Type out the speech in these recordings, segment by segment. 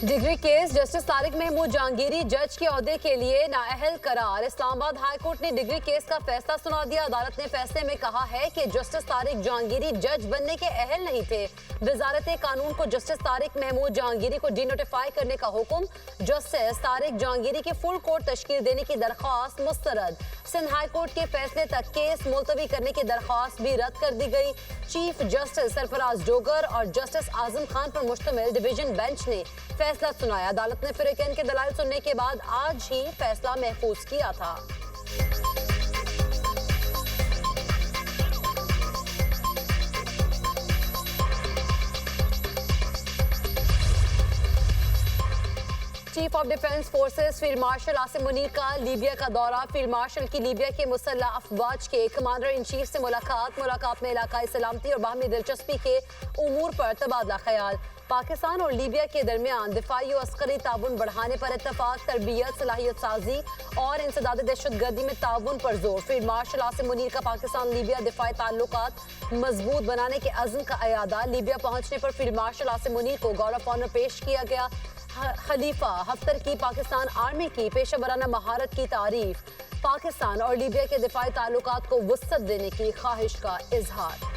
Degree case justice Tariq Mahmood Jahangiri जज के ओहदे के लिए नाअहल करार। इस्लामाबाद हाई कोर्ट ने डिग्री केस का फैसला सुना दिया। अदालत ने फैसले में कहा है कि जस्टिस तारिक जहांगीरी जज बनने के अहल नहीं थे। वजारत कानून को जस्टिस तारिक महमूद जहांगीरी को डिनोटिफाई करने का हुक्म। जस्टिस तारिक जहांगीरी की फुल कोर्ट तश्कील देने की दरख्वास्त मुस्तरद। सिंध हाई कोर्ट के फैसले तक केस मुलतवी करने की दरख्वास्त भी रद्द कर दी गई। चीफ जस्टिस सरफराज डोगर और जस्टिस आजम खान पर मुश्तमिल डिवीजन बेंच ने फैसला सुनाया। अदालत ने फिरैकैन के दलाइल सुनने के बाद आज ही फैसला महफूज किया था। Chief of defence forces field marshal Asim Munir का लीबिया का दौरा। फील्ड मार्शल की लीबिया के मुसल्लह अफवाज के कमांडर इन चीफ से मुलाकात में इलाकाई सलामती और बाहमी दिलचस्पी के उमूर पर तबादला ख्याल। पाकिस्तान और लीबिया के दरमियान दिफाई और अस्करी ताउन बढ़ाने पर इत्तफाक। तरबियत, सलाहियत साजी और इंसदाद दहशतगर्दी में ताउन पर जोर। फील्ड मार्शल आसिम मुनीर का पाकिस्तान लीबिया दिफाई ताल्लुकात मजबूत बनाने के अज़्म का अयादा। लीबिया पहुंचने पर फील्ड मार्शल आसिम मुनीर को गौरव ऑफ ऑनर पेश किया गया। खलीफा हफ्तर की पाकिस्तान आर्मी की पेशा वराना महारत की तारीफ। पाकिस्तान और लीबिया के दिफाई ताल्लुकात को वुसअत देने की ख्वाहिश का इजहार।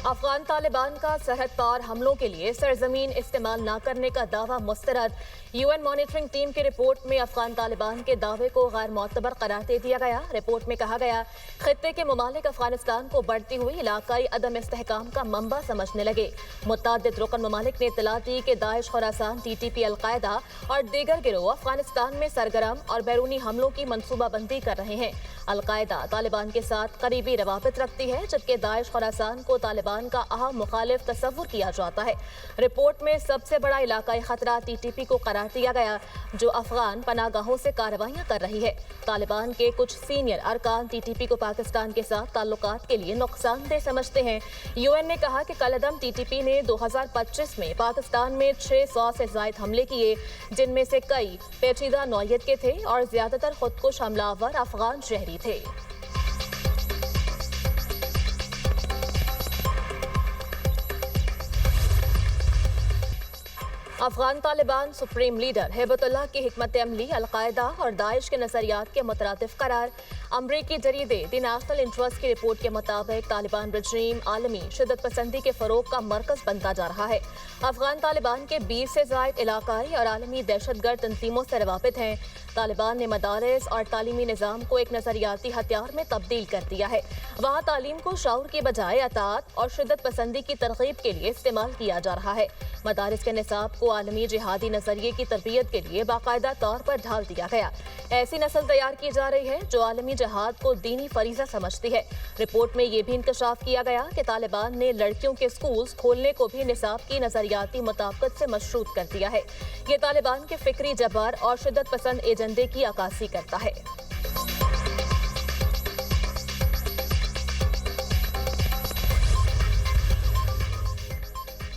अफगान तालिबान का सरहद पार हमलों के लिए सरजमीन इस्तेमाल न करने का दावा मुस्तरद। यूएन मॉनिटरिंग टीम की रिपोर्ट में अफगान तालिबान के दावे को गैर मोतबर करार दे दिया गया। रिपोर्ट में कहा गया, खित्ते के ममालिक अफगानिस्तान को बढ़ती हुई इलाकाई अदम इस्तेहकाम का मंबा समझने लगे। मुतअद्दिद रुकन ममालिक ने इत्तला दी कि दाइश, खुरासान, TTP, अलकायदा और दीगर गिरोह अफगानिस्तान में सरगर्म और बैरूनी हमलों की मनसूबाबंदी कर रहे हैं। अलकायदा तालिबान के साथ करीबी रवाबित रखती है, जबकि दाइश, खुरासान को तालिबान का अहम मुखालिफ तस्वुर किया जाता है। रिपोर्ट में सबसे बड़ा इलाकाई खतरा TTP को करार दिया गया, जो अफगान पनागाहों से कार्रवाइयां कर रही है। तालिबान के कुछ सीनियर अरकान TTP को पाकिस्तान के साथ ताल्लुकात के लिए नुकसानदेह समझते हैं। UN ने कहा कि कलअदम TTP ने 2025 में पाकिस्तान में 600 से ज्यादा हमले किए, जिनमें से कई पेचीदा नौयत के थे और ज्यादातर खुदकुश हमलावर अफगान शहरी थे। अफगान तालिबान सुप्रीम लीडर हिबतुल्लाह की हिकमत अमली अलकायदा और दाइश के नजरियात के मुतरादिफ करार। अमरीकी जरीदे द नेशनल इंटरेस्ट की रिपोर्ट के मुताबिक तालिबान रजीम आलमी शिदत पसंदी के फरोग का मरकज बनता जा रहा है। अफगान तालिबान के 20 से ज्यादा इलाकाई और आलमी दहशतगर्द तंजीमों से रवाबित हैं। तालिबान ने मदारिस और तालीमी निज़ाम को एक नजरियाती हथियार में तब्दील कर दिया है। वहाँ तालीम को शऊर की बजाय अतात और शिदत पसंदी की तरगीब के लिए इस्तेमाल किया जा रहा है। मदारिस के निसाब को आलमी जिहादी नजरिए की तरबियत के लिए बाकायदा तौर पर ढाल दिया गया। ऐसी नस्ल तैयार की जा रही है जो आलमी जिहाद को दीनी फरीजा समझती है। रिपोर्ट में यह भी इंकशाफ किया गया कि तालिबान ने लड़कियों के स्कूल्स खोलने को भी निसाब की नजरियाती मुताबिकत से मशरूत कर दिया है। ये तालिबान के फिक्री जबार और शिदत पसंद एजेंडे की अक्कासी करता है।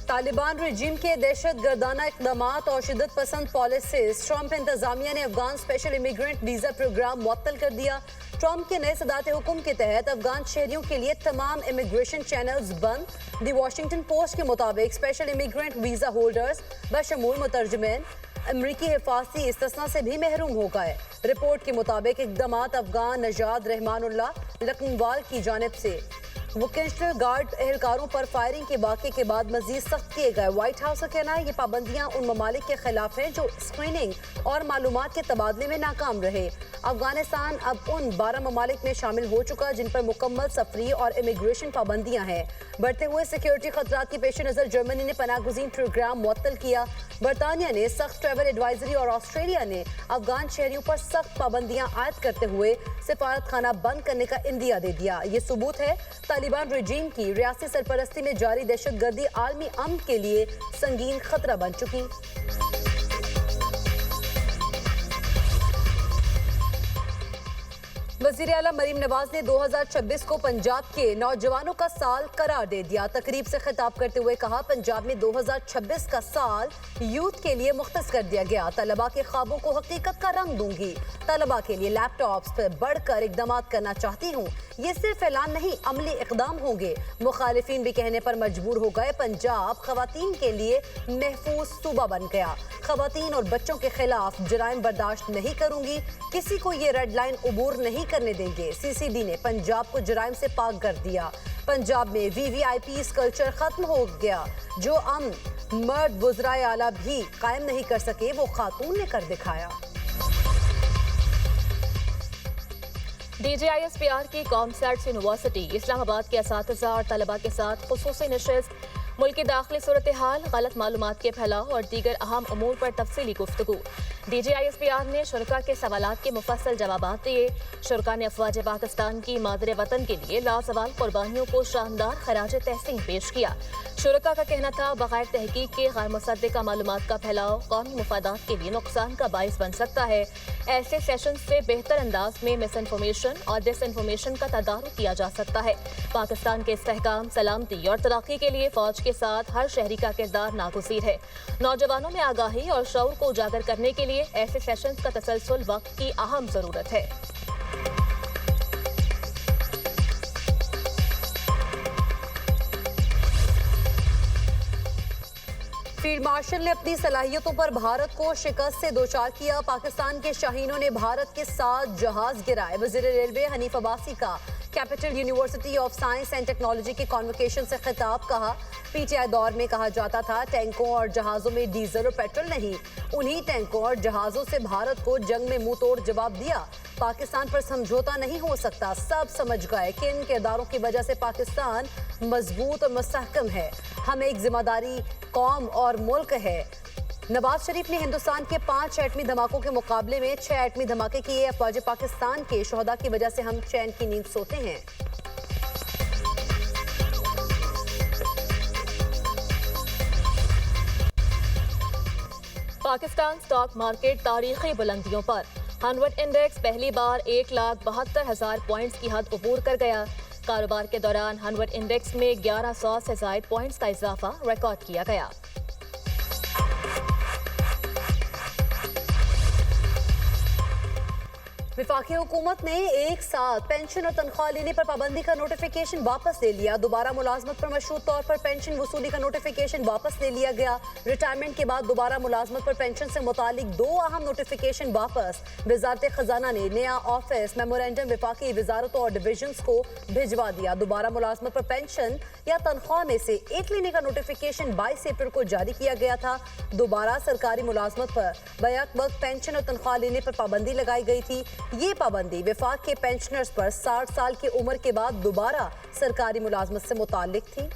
तालिबान रजीम के दहशत गर्दाना इक़दामात और शिदत पसंद पॉलिसीज। ट्रंप इंतजामिया ने Afghan special immigrant visa program मुअत्तल कर दिया। ट्रंप के नए सदात हुक्म के तहत अफगान शहरियों के लिए तमाम इमिग्रेशन चैनल्स बंद। दी वॉशिंगटन पोस्ट के मुताबिक स्पेशल इमिग्रेंट वीज़ा होल्डर्स बशमूल मुतरजमिन अमरीकी हिफाजती इस्तिस्ना से भी महरूम हो गए। रिपोर्ट के मुताबिक इक़दामात अफगान नजाद रहमानुल्लाह लखनवाल की जानिब से वोकेशनल गार्ड एहलकारों पर फायरिंग के वाक़े के बाद मजीद सख्त किए गए। व्हाइट हाउस का कहना है ये पाबंदियां उन ममालिक के खिलाफ हैं जो स्क्रीनिंग और मालूमात के तबादले में नाकाम रहे। अफगानिस्तान अब उन 12 ममालिक में शामिल हो चुका जिन पर मुकम्मल सफरी और इमिग्रेशन पाबंदियां हैं। बढ़ते हुए सिक्योरिटी खतरात के पेश नज़र जर्मनी ने पनागुज़ीन प्रोग्राम मुअत्तल किया। बरतानिया ने सख्त ट्रैवल एडवाइजरी और ऑस्ट्रेलिया ने अफगान शहरियों पर सख्त पाबंदियां आयद करते हुए सिफारत खाना बंद करने का इंदिया दे दिया। ये सबूत है तालिबान रजीम की रियासती सरपरस्ती में जारी दहशतगर्दी आलमी अमन के लिए संगीन खतरा बन चुकी। वजीर आला मरीम नवाज ने 2026 को पंजाब के नौजवानों का साल करार दे दिया। तकरीब से खिताब करते हुए कहा, पंजाब में 2026 का साल यूथ के लिए मुख्तस कर दिया गया। तलबा के ख्वाबों को हकीकत का रंग दूंगी। तलबा के लिए लैपटॉप्स पर बढ़कर इकदाम करना चाहती हूँ। ये सिर्फ ऐलान नहीं, अमली इकदाम होंगे। मुखालिफिन भी कहने पर मजबूर हो गए। पंजाब खवातीन के लिए महफूज सूबा बन गया। खवातीन और बच्चों के खिलाफ जुराइम बर्दाश्त नहीं करूंगी। किसी को ये रेड लाइन उबूर नहीं करने देंगे। सीसीडी ने पंजाब को जुराइम से पाक कर दिया। पंजाब में वीवीआईपी कल्चर खत्म हो गया। जो मर्द वज़राए आला भी कायम नहीं कर सके, वो खातून ने कर दिखाया। DGISPR की कॉमसैट्स यूनिवर्सिटी इस्लामाबाद के असातिज़ा और तलबा के साथ खुसूसी नशिस्त मुल्की दाखिली सूरत हाल, गलत मालूमात के फैलाव और दीगर अहम अमूर पर तफसीली गुफ्तगू। DGISPR ने शुरका के सवालात के मुफस्सल जवाबात दिए। शुरका ने अफवाज पाकिस्तान की मादरे वतन के लिए लाजवाल कुर्बानियों को शानदार खराज तहसीन पेश किया। शुरका का कहना था, बगैर तहकीक के गैर मुसद्दिका मालूमात का फैलाव कौमी मुफादात के लिए नुकसान का बाइस बन सकता है। ऐसे सेशन से बेहतर अंदाज में मिस इन्फॉर्मेशन और डिस इन्फॉर्मेशन का तदारुक किया जा सकता है। पाकिस्तान के इस्तेहकाम, सलामती और तरक्की के लिए फौज के साथ हर शहरी का किरदार नागुज़ीर है। नौजवानों में आगाही और शऊर को उजागर करने के लिए ऐसे सेशंस का तसलसल वक्त की अहम जरूरत है। फील्ड मार्शल ने अपनी सलाहियतों पर भारत को शिकस्त से दोचार किया। पाकिस्तान के शाहीनों ने भारत के 7 जहाज गिराए। वज़ीर रेलवे हनीफ अब्बासी का capital university of science and technology के कॉन्वोकेशन से खिताब। कहा, पीटीआई दौर में कहा जाता था टैंकों और जहाज़ों में डीजल और पेट्रोल नहीं। उन्हीं टैंकों और जहाज़ों से भारत को जंग में मुंह तोड़ जवाब दिया। पाकिस्तान पर समझौता नहीं हो सकता। सब समझ गए कि इन किरदारों की वजह से पाकिस्तान मजबूत और मुस्तहकम है। हम एक जिम्मेदारी कौम और मुल्क है। नवाज शरीफ ने हिंदुस्तान के 5 एटमी धमाकों के मुकाबले में 6 एटमी धमाके किए। अफवाज पाकिस्तान के शोहदा की वजह से हम चैन की नींद सोते हैं। पाकिस्तान स्टॉक मार्केट तारीखी बुलंदियों पर। 100 इंडेक्स पहली बार 1,72,000 पॉइंट्स की हद अबूर कर गया। कारोबार के दौरान 100 इंडेक्स में 1100 से ज़ायद पॉइंट्स का इजाफा रिकॉर्ड किया गया। वफाकी हुकूमत ने एक साथ पेंशन और तनख्वाह लेने पर पाबंदी का नोटिफिकेशन वापस ले लिया। दोबारा मुलाजमत पर मशरूत तौर पर पेंशन वसूली का नोटिफिकेशन वापस ले लिया गया। रिटायरमेंट के बाद दोबारा मुलाजमत पर पेंशन से मुतालिक 2 अहम नोटिफिकेशन वापस। वजारत खजाना ने नया ऑफिस मेमोरेंडम वफाकी वजारतों और डिविजन्स को भिजवा दिया। दोबारा मुलाजमत पर पेंशन या तनख्वाह में से एक लेने का नोटिफिकेशन 22 अप्रैल को जारी किया गया था। दोबारा सरकारी मुलाजमत पर बैक वक्त पेंशन और तनख्वाह लेने पर पाबंदी लगाई गई थी। ये पाबंदी वफाक के पेंशनर्स पर 60 साल की उम्र के बाद दोबारा सरकारी मुलाजमत से मुताल्लिक थी।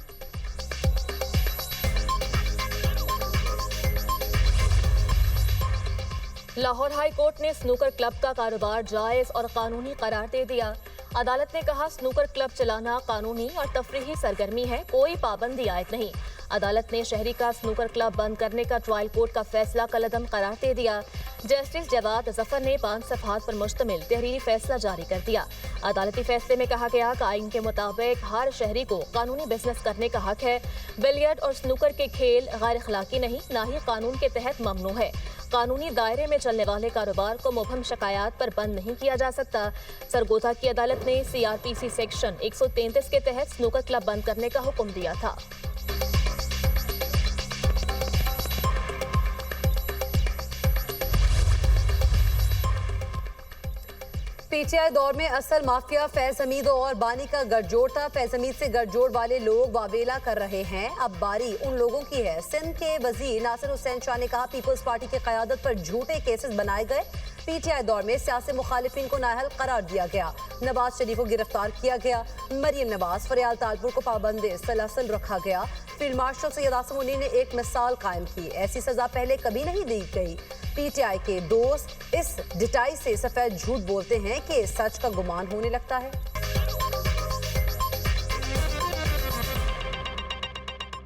लाहौर हाई कोर्ट ने स्नूकर क्लब का कारोबार जायज और कानूनी करार दे दिया। अदालत ने कहा, स्नूकर क्लब चलाना कानूनी और तफरीही सरगर्मी है, कोई पाबंदी आयद नहीं। अदालत ने शहरी का स्नूकर क्लब बंद करने का ट्रायल कोर्ट का फैसला कलअदम करार दे दिया। जस्टिस जवाद जफर ने 5 सफ़हात पर मुश्तमिल तहरीरी फैसला जारी कर दिया। अदालती फैसले में कहा गया कि आइन के मुताबिक हर शहरी को कानूनी बिजनेस करने का हक है। बिलियर्ड और स्नूकर के खेल गैर अखलाकी नहीं, ना ही कानून के तहत ममनू है। कानूनी दायरे में चलने वाले कारोबार को मुबहम शिकायत पर बंद नहीं किया जा सकता। सरगोधा की अदालत ने CRPC सेक्शन 133 के तहत स्नूकर क्लब बंद करने का हुक्म दिया था। पीटीआई दौर में असल माफिया फैज हमीद और बानी का गठजोड़ था। फैज हमीद से गठजोड़ वाले लोग वावेला कर रहे हैं। अब बारी उन लोगों की है। सिंध के वजीर नासिर हुसैन शाह ने कहा, पीपल्स पार्टी की क़यादत पर झूठे केसेस बनाए गए। पीटीआई दौर में सियासी मुखालिफिन को नाअहल करार दिया गया। नवाज शरीफ को गिरफ्तार किया गया। मरियम नवाज, फरियाल तालपुर को पाबंद सलासल रखा गया। फील्ड मार्शल सैयद आसिम मुनीर ने एक मिसाल कायम की। ऐसी सजा पहले कभी नहीं दी गई। पीटीआई के दोस्त इस डिटाई से सफेद झूठ बोलते हैं कि सच का गुमान होने लगता है।